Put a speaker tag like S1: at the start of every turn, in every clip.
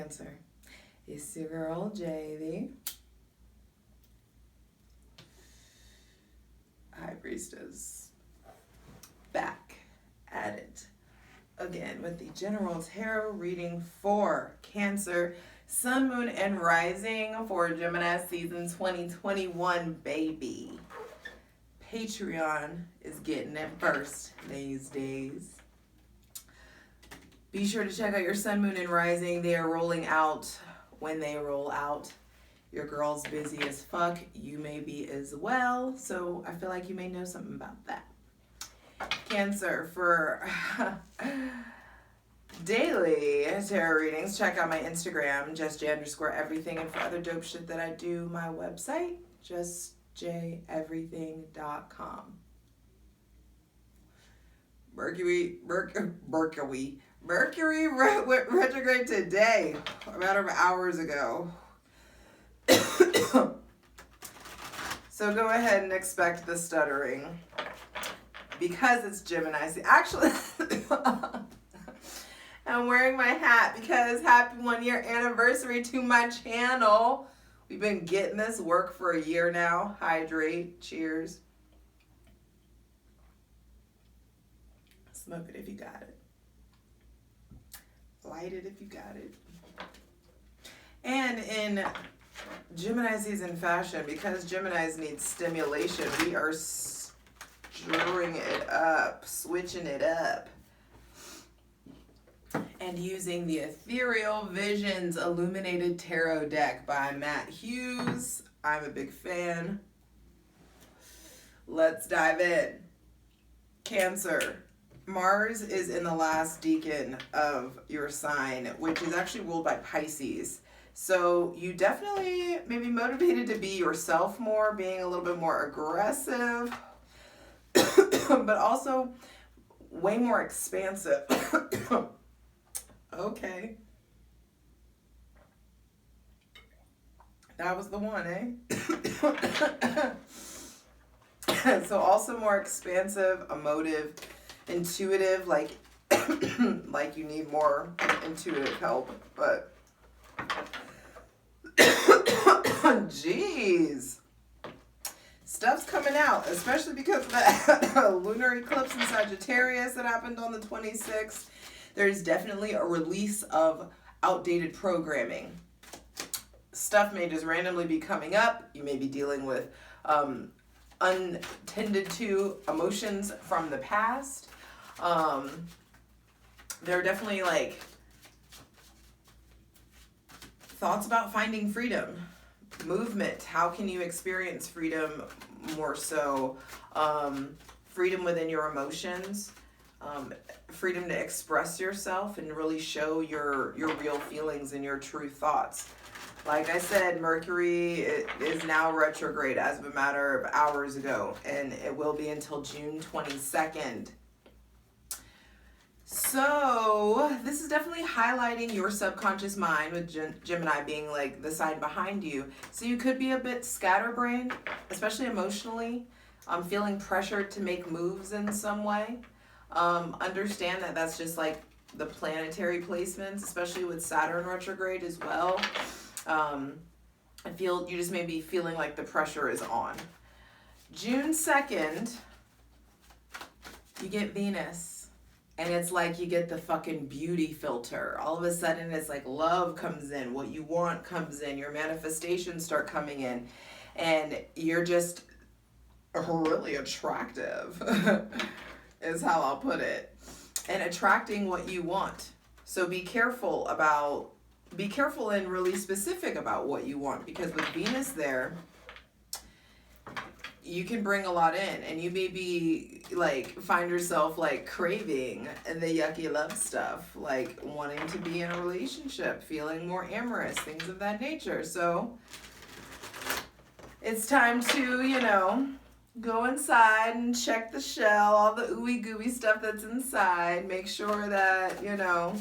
S1: Cancer? It's your girl, Javy. High Priestess. Back at it again with the General Tarot reading for Cancer, Sun, Moon, and Rising for Gemini season 2021, baby. Patreon is getting it first these days. Be sure to check out your Sun, Moon, and Rising. They are rolling out when they roll out. Your girl's busy as fuck. You may be as well. So I feel like you may know something about that. Cancer, for daily tarot readings, check out my Instagram, justj_everything. And for other dope shit that I do, my website, justjeverything.com. Mercury retrograde today, a matter of hours ago. So go ahead and expect the stuttering because it's Gemini. See, actually, I'm wearing my hat because happy 1 year anniversary to my channel. We've been getting this work for a year now. Hydrate. Cheers. Smoke it if you got it. Light it if you got it. And in Gemini season fashion, because Geminis need stimulation, we are stirring it up, switching it up, and using the Ethereal Visions Illuminated Tarot deck by Matt Hughes. I'm a big fan. Let's dive in. Cancer. Mars is in the last decan of your sign, which is actually ruled by Pisces. So you definitely may be motivated to be yourself more, being a little bit more aggressive, but also way more expansive. Okay. That was the one, eh? So also more expansive, emotive, intuitive, like like you need more intuitive help, but jeez, stuff's coming out, especially because of that lunar eclipse in Sagittarius that happened on the 26th. There's definitely a release of outdated programming. Stuff may just randomly be coming up. You may be dealing with untended to emotions from the past. There are definitely like thoughts about finding freedom, movement. How can you experience freedom more so? Freedom within your emotions, freedom to express yourself and really show your real feelings and your true thoughts. Like I said, Mercury is now retrograde as of a matter of hours ago, and it will be until June 22nd. So this is definitely highlighting your subconscious mind, with Gemini being like the side behind you. So you could be a bit scatterbrained, especially emotionally, feeling pressured to make moves in some way. Understand that that's just like the planetary placements, especially with Saturn retrograde as well. I feel you just may be feeling like the pressure is on. June 2nd, you get Venus. And it's like you get the fucking beauty filter. All of a sudden, it's like love comes in. What you want comes in. Your manifestations start coming in. And you're just really attractive, is how I'll put it. And attracting what you want. So be careful and really specific about what you want. Because with Venus there, you can bring a lot in, and you maybe like find yourself like craving the yucky love stuff, like wanting to be in a relationship, feeling more amorous, things of that nature. So it's time to, you know, go inside and check the shell, all the ooey gooey stuff that's inside. Make sure that, you know,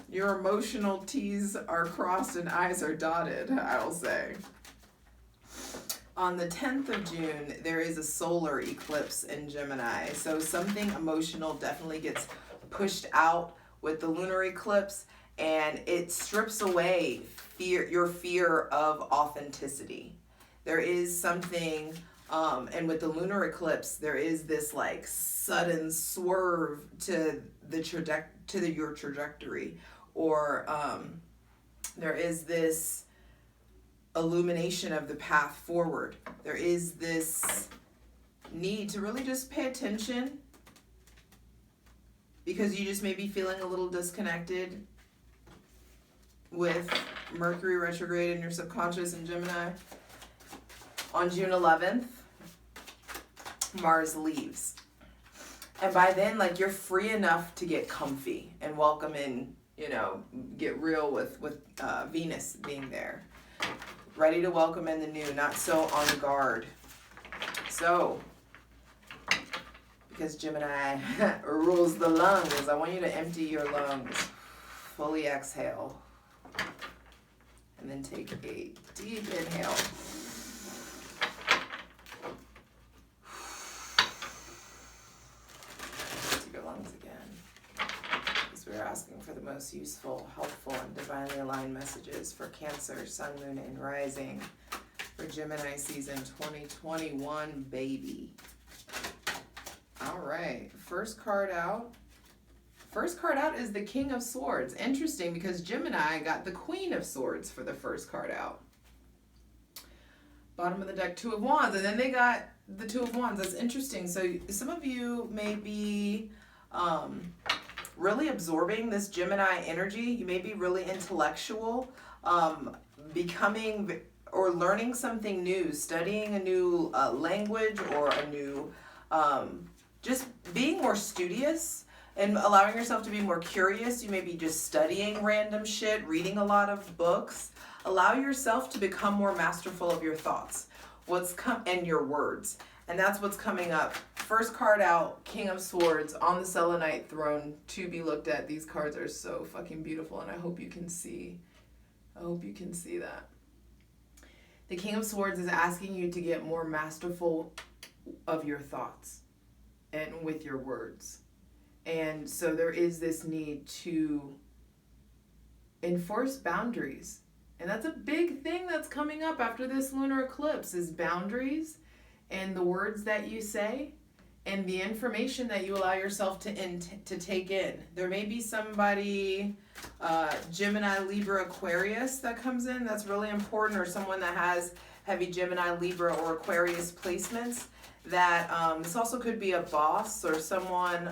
S1: your emotional T's are crossed and I's are dotted, I'll say. On the 10th of June, there is a solar eclipse in Gemini. So something emotional definitely gets pushed out with the lunar eclipse, and it strips away your fear of authenticity. There is something, and with the lunar eclipse, there is this like sudden swerve to your trajectory, or there is this illumination of the path forward. There is this need to really just pay attention, because you just may be feeling a little disconnected with Mercury retrograde in your subconscious in Gemini. On June 11th, Mars leaves. And by then, like, you're free enough to get comfy and welcome in, get real with Venus being there. Ready to welcome in the new, not so on guard. So, because Gemini rules the lungs, I want you to empty your lungs. Fully exhale. And then take a deep inhale. To your lungs again. Because we're asking for the most useful, helpful, and divinely aligned messages for Cancer, Sun, Moon, and Rising for Gemini season 2021, baby. All right, first card out. First card out is the King of Swords. Interesting, because Gemini got the Queen of Swords for the first card out. Bottom of the deck, Two of Wands, and then they got the Two of Wands. That's interesting. So some of you may be really absorbing this Gemini energy. You may be really intellectual, becoming or learning something new, studying a new language, or a new, just being more studious and allowing yourself to be more curious. You may be just studying random shit, reading a lot of books. Allow yourself to become more masterful of your thoughts, and your words. And that's what's coming up. First card out, King of Swords on the selenite throne to be looked at. These cards are so fucking beautiful, and I hope you can see. I hope you can see that. The King of Swords is asking you to get more masterful of your thoughts and with your words. And so there is this need to enforce boundaries. And that's a big thing that's coming up after this lunar eclipse, is boundaries and the words that you say and the information that you allow yourself to take in. There may be somebody, Gemini, Libra, Aquarius that comes in. That's really important, or someone that has heavy Gemini, Libra, or Aquarius placements. That this also could be a boss or someone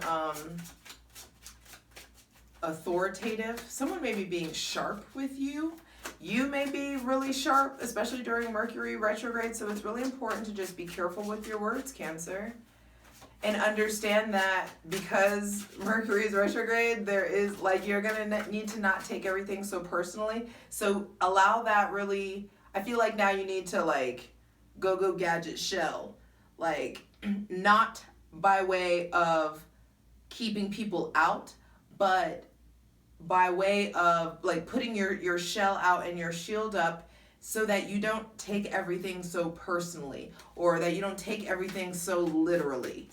S1: authoritative. Someone may be being sharp with you. You may be really sharp, especially during Mercury retrograde. So it's really important to just be careful with your words, Cancer. And understand that because Mercury is retrograde, there is, like, you're going to need to not take everything so personally. So allow that really, I feel like now you need to, like, go gadget shell. Like, not by way of keeping people out, but by way of, like, putting your shell out and your shield up so that you don't take everything so personally, or that you don't take everything so literally.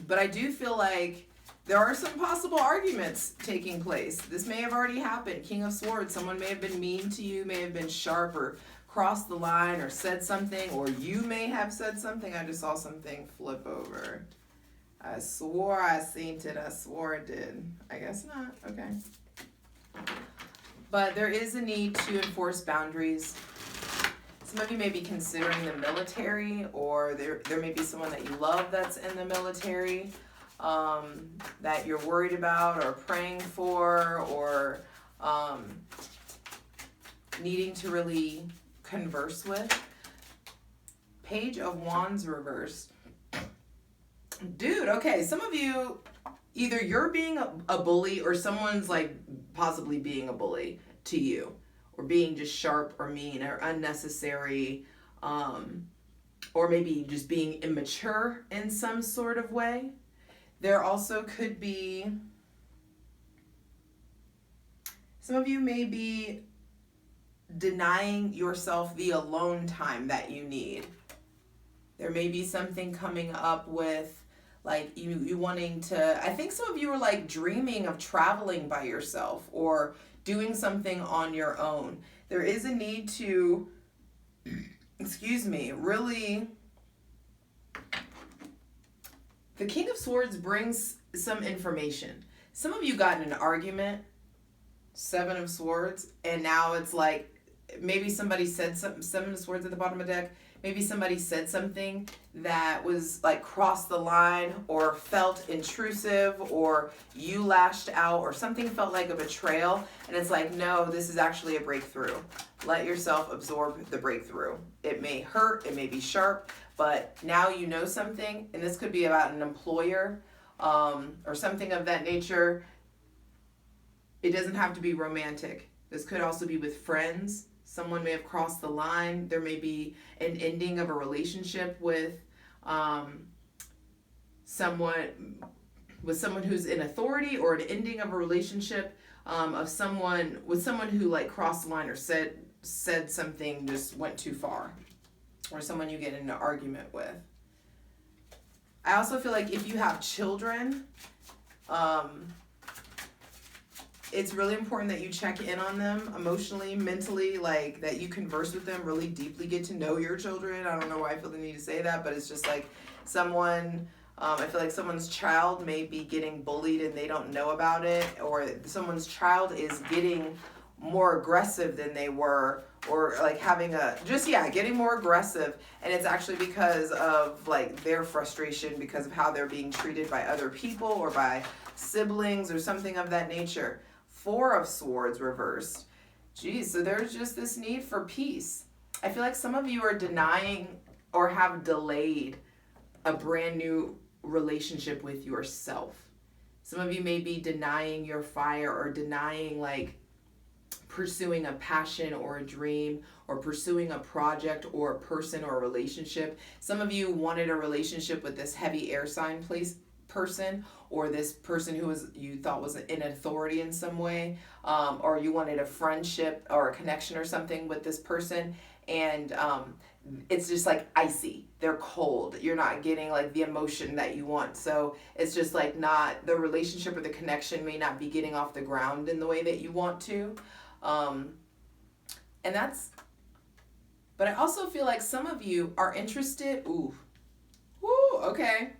S1: But I do feel like there are some possible arguments taking place. This may have already happened. King of Swords, someone may have been mean to you, may have been sharp, or crossed the line, or said something, or you may have said something. I just saw something flip over. I swore I seen it. I swore it did. I guess not. Okay. But there is a need to enforce boundaries. Some of you may be considering the military, or there may be someone that you love that's in the military, that you're worried about or praying for, or needing to really converse with. Page of Wands reversed. Dude, okay, some of you, either you're being a bully, or someone's, like, possibly being a bully to you, or being just sharp or mean or unnecessary, or maybe just being immature in some sort of way. There also could be, some of you may be denying yourself the alone time that you need. There may be something coming up with, like you wanting to, I think some of you are like dreaming of traveling by yourself or doing something on your own. There is a need to, excuse me, really, the King of Swords brings some information. Some of you got in an argument, Seven of Swords, and now it's like maybe somebody said something, Seven of Swords at the bottom of the deck, maybe somebody said something that was like crossed the line or felt intrusive, or you lashed out, or something felt like a betrayal, and it's like, no, this is actually a breakthrough. Let yourself absorb the breakthrough. It may hurt, it may be sharp, but now you know something, and this could be about an employer or something of that nature. It doesn't have to be romantic. This could also be with friends. Someone may have crossed the line. There may be an ending of a relationship with someone who's in authority, or an ending of a relationship of someone who like crossed the line or said something just went too far, or someone you get in an argument with. I also feel like if you have children, it's really important that you check in on them emotionally, mentally, like that you converse with them, really deeply get to know your children. I don't know why I feel the need to say that, but it's just like someone, I feel like someone's child may be getting bullied and they don't know about it, or someone's child is getting more aggressive than they were, or like getting more aggressive, and it's actually because of like their frustration because of how they're being treated by other people or by siblings or something of that nature. Four of Swords reversed. Geez, so there's just this need for peace. I feel like some of you are denying or have delayed a brand new relationship with yourself. Some of you may be denying your fire, or denying like pursuing a passion or a dream, or pursuing a project or a person or a relationship. Some of you wanted a relationship with this heavy air sign person, or this person who you thought was in authority in some way, or you wanted a friendship or a connection or something with this person, and it's just like icy. They're cold. You're not getting like the emotion that you want. So it's just like not, the relationship or the connection may not be getting off the ground in the way that you want to. But I also feel like some of you are interested. Okay.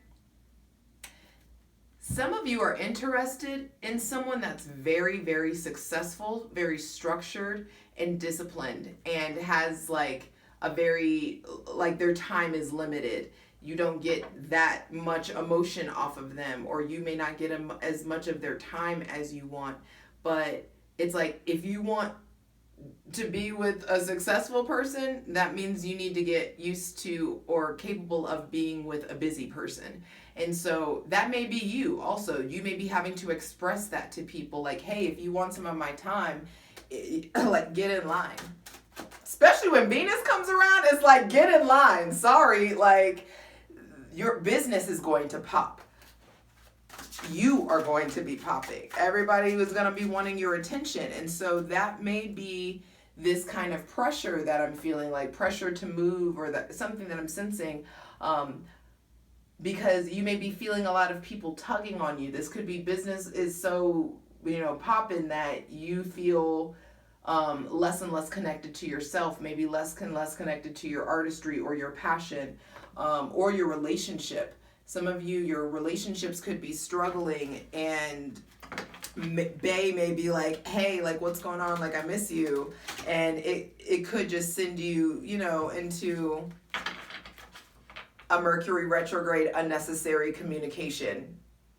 S1: Some of you are interested in someone that's very, very successful, very structured and disciplined, and has like a very, like their time is limited. You don't get that much emotion off of them, or you may not get as much of their time as you want. But it's like, if you want to be with a successful person, that means you need to get used to or capable of being with a busy person. And so that may be you also. You may be having to express that to people, like, hey, if you want some of my time, like, get in line. Especially when Venus comes around, it's like, get in line. Sorry, like, your business is going to pop. You are going to be popping. Everybody is going to be wanting your attention. And so that may be this kind of pressure that I'm feeling, like pressure to move, or that something that I'm sensing, because you may be feeling a lot of people tugging on you. This could be business is so, popping that you feel less and less connected to yourself, maybe less and less connected to your artistry or your passion, or your relationship. Some of you, your relationships could be struggling, and Bae may be like, hey, like, what's going on? Like, I miss you. And it could just send you, into a Mercury retrograde, unnecessary communication,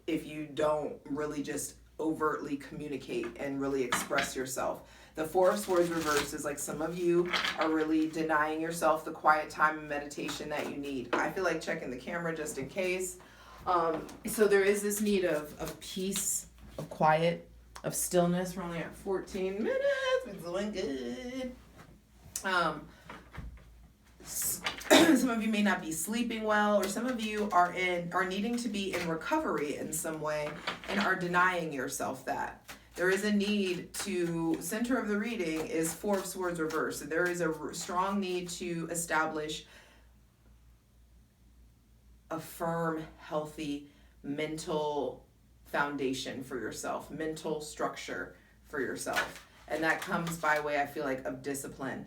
S1: if you don't really just overtly communicate and really express yourself. The Four of Swords reverse is like some of you are really denying yourself the quiet time and meditation that you need. I feel like checking the camera just in case. So there is this need of peace, of quiet, of stillness. We're only at 14 minutes. We're doing good. Some of you may not be sleeping well, or some of you are needing to be in recovery in some way and are denying yourself that. There is a need to, center of the reading is Four of Swords reverse. So there is a strong need to establish a firm, healthy mental foundation for yourself, mental structure for yourself. And that comes by way, I feel like, of discipline.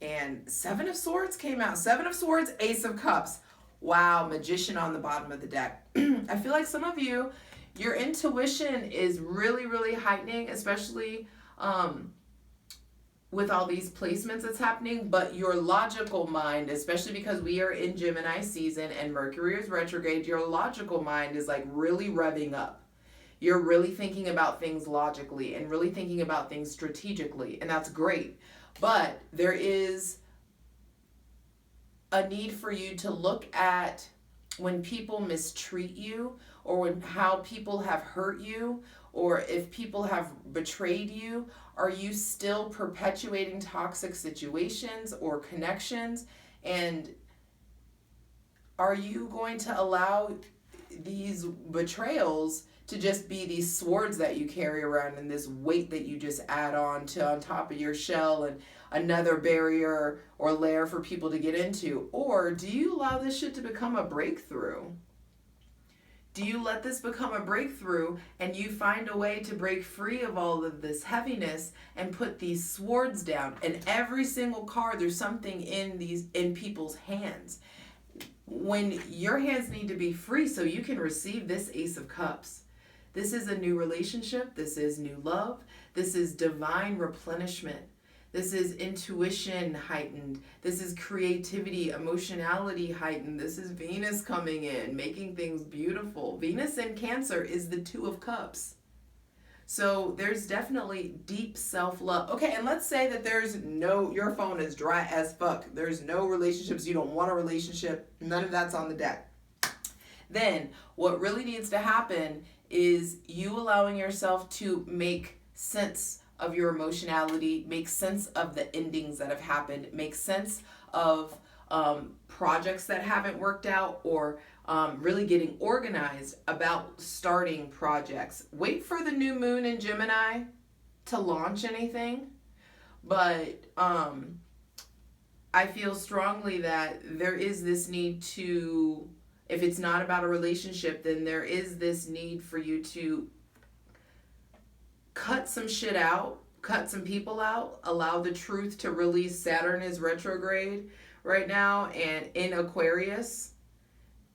S1: And Seven of Swords came out. Seven of Swords, Ace of Cups. Wow, Magician on the bottom of the deck. I feel like some of you, your intuition is really, really heightening, especially with all these placements that's happening. But your logical mind, especially because we are in Gemini season and Mercury is retrograde, your logical mind is like really revving up. You're really thinking about things logically and really thinking about things strategically, and that's great. But there is a need for you to look at when people mistreat you, or when how people have hurt you, or if people have betrayed you. Are you still perpetuating toxic situations or connections? And are you going to allow these betrayals to just be these swords that you carry around and this weight that you just add on top of your shell and another barrier or layer for people to get into? Or do you allow this shit to become a breakthrough? Do you let this become a breakthrough and you find a way to break free of all of this heaviness and put these swords down? And every single card, there's something in people's hands. When your hands need to be free so you can receive this Ace of Cups. This is a new relationship. This is new love. This is divine replenishment. This is intuition heightened. This is creativity, emotionality heightened. This is Venus coming in, making things beautiful. Venus in Cancer is the Two of Cups. So there's definitely deep self-love. Okay, and let's say that your phone is dry as fuck. There's no relationships. You don't want a relationship. None of that's on the deck. Then what really needs to happen is you allowing yourself to make sense of your emotionality, make sense of the endings that have happened, make sense of projects that haven't worked out, or really getting organized about starting projects. Wait for the new moon in Gemini to launch anything, but I feel strongly that there is this need to, if it's not about a relationship, then there is this need for you to cut some shit out, cut some people out, allow the truth to release. Saturn is retrograde right now and in Aquarius.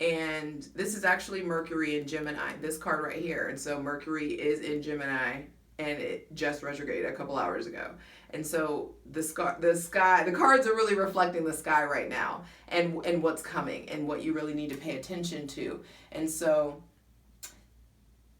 S1: And this is actually Mercury in Gemini, this card right here. And so Mercury is in Gemini and it just retrograded a couple hours ago. And so the cards are really reflecting the sky right now and what's coming and what you really need to pay attention to. And so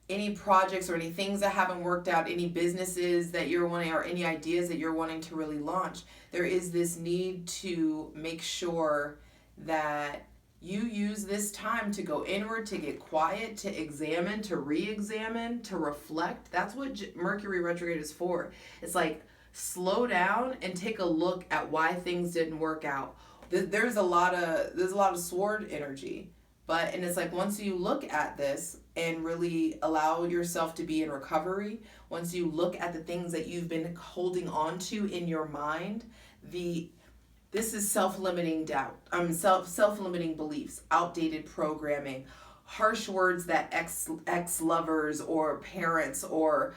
S1: any projects or any things that haven't worked out, any businesses that you're wanting, or any ideas that you're wanting to really launch, there is this need to make sure that you use this time to go inward, to get quiet, to examine, to re-examine, to reflect. That's what Mercury retrograde is for. It's like, slow down and take a look at why things didn't work out. There's a lot of sword energy, and it's like, once you look at this and really allow yourself to be in recovery, once you look at the things that you've been holding on to in your mind, this is self-limiting doubt, self-limiting beliefs, outdated programming, harsh words that ex-lovers or parents or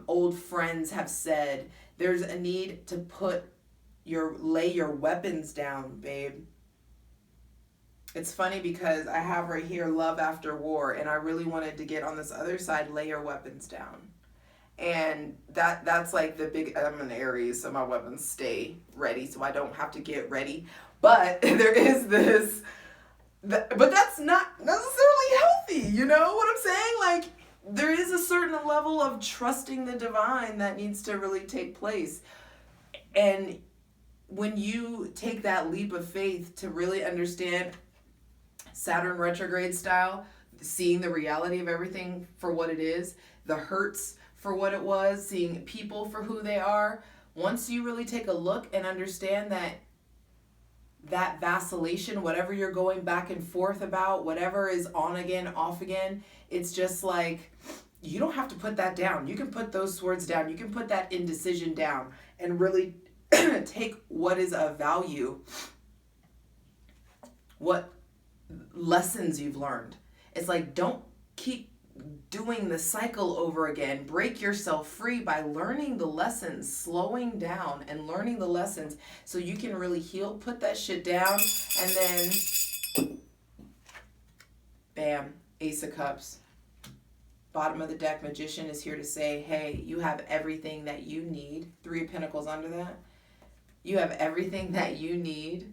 S1: old friends have said. There's a need to lay your weapons down, babe. It's funny because I have right here love after war, and I really wanted to get on this other side, lay your weapons down. And that's like the big, I'm an Aries, so my weapons stay ready, so I don't have to get ready. But there is this, but that's not necessarily healthy, you know what I'm saying? Like, there is a certain level of trusting the divine that needs to really take place. And when you take that leap of faith to really understand Saturn retrograde style, seeing the reality of everything for what it is, the hurts for what it was, seeing people for who they are, once you really take a look and understand that vacillation, whatever you're going back and forth about, whatever is on again, off again, it's just like, you don't have to put that down. You can put those swords down. You can put that indecision down and really take what is of value, what lessons you've learned. It's like, don't keep doing the cycle over again. Break yourself free by learning the lessons, slowing down and learning the lessons so you can really heal. Put that shit down, and then bam, Ace of Cups. Bottom of the deck, Magician is here to say, hey, you have everything that you need. Three of Pentacles under that. You have everything that you need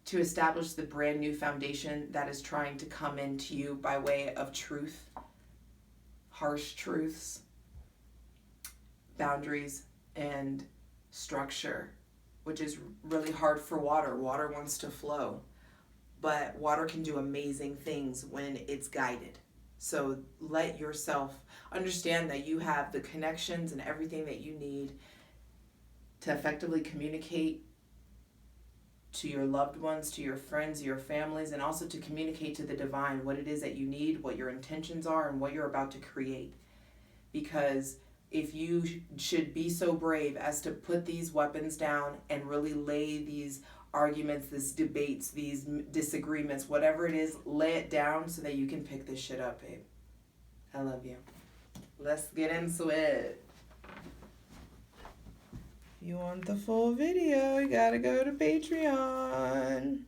S1: to establish the brand new foundation that is trying to come into you by way of truth, harsh truths, boundaries, and structure, which is really hard for water. Water wants to flow, but water can do amazing things when it's guided. So let yourself understand that you have the connections and everything that you need to effectively communicate to your loved ones, to your friends, your families, and also to communicate to the divine what it is that you need, what your intentions are, and what you're about to create. Because if you should be so brave as to put these weapons down and really lay these arguments, these debates, these disagreements, whatever it is, lay it down so that you can pick this shit up, babe. I love you. Let's get into it. If you want the full video, you gotta go to Patreon.